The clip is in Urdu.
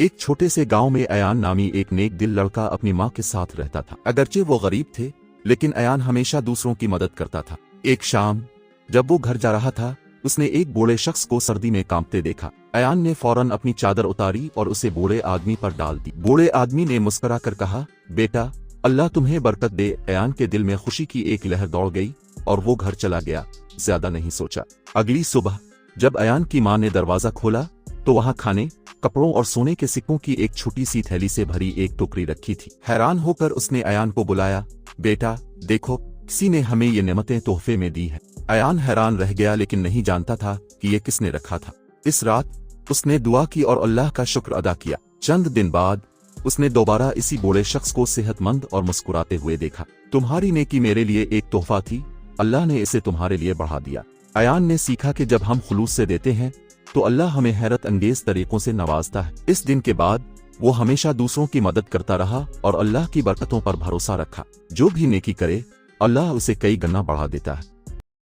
ایک چھوٹے سے گاؤں میں ایان نامی ایک نیک دل لڑکا اپنی ماں کے ساتھ رہتا تھا۔ اگرچہ وہ غریب تھے لیکن ایان ہمیشہ دوسروں کی مدد کرتا تھا۔ ایک شام جب وہ گھر جا رہا تھا اس نے ایک بوڑھے شخص کو سردی میں کانپتے دیکھا۔ ایان نے فوراً اپنی چادر اتاری اور اسے بوڑھے آدمی پر ڈال دی۔ بوڑھے آدمی نے مسکرا کر کہا، بیٹا اللہ تمہیں برکت دے۔ ایان کے دل میں خوشی کی ایک لہر دوڑ گئی اور وہ گھر چلا گیا، زیادہ نہیں سوچا۔ اگلی صبح جب ایان کی ماں نے دروازہ کھولا تو وہاں کھانے، کپڑوں اور سونے کے سکوں کی ایک چھوٹی سی تھیلی سے بھری ایک ٹوکری رکھی تھی۔ حیران ہو کر اس نے ایان کو بلایا، بیٹا دیکھو کسی نے ہمیں یہ نعمتیں تحفے میں دی ہیں۔ ایان حیران رہ گیا لیکن نہیں جانتا تھا کہ یہ کس نے رکھا تھا۔ اس رات اس نے دعا کی اور اللہ کا شکر ادا کیا۔ چند دن بعد اس نے دوبارہ اسی بوڑھے شخص کو صحت مند اور مسکراتے ہوئے دیکھا۔ تمہاری نیکی میرے لیے ایک تحفہ تھی، اللہ نے اسے تمہارے لیے بڑھا دیا۔ ایان نے سیکھا کہ جب ہم خلوص سے دیتے ہیں تو اللہ ہمیں حیرت انگیز طریقوں سے نوازتا ہے۔ اس دن کے بعد وہ ہمیشہ دوسروں کی مدد کرتا رہا اور اللہ کی برکتوں پر بھروسہ رکھا۔ جو بھی نیکی کرے اللہ اسے کئی گنا بڑھا دیتا ہے۔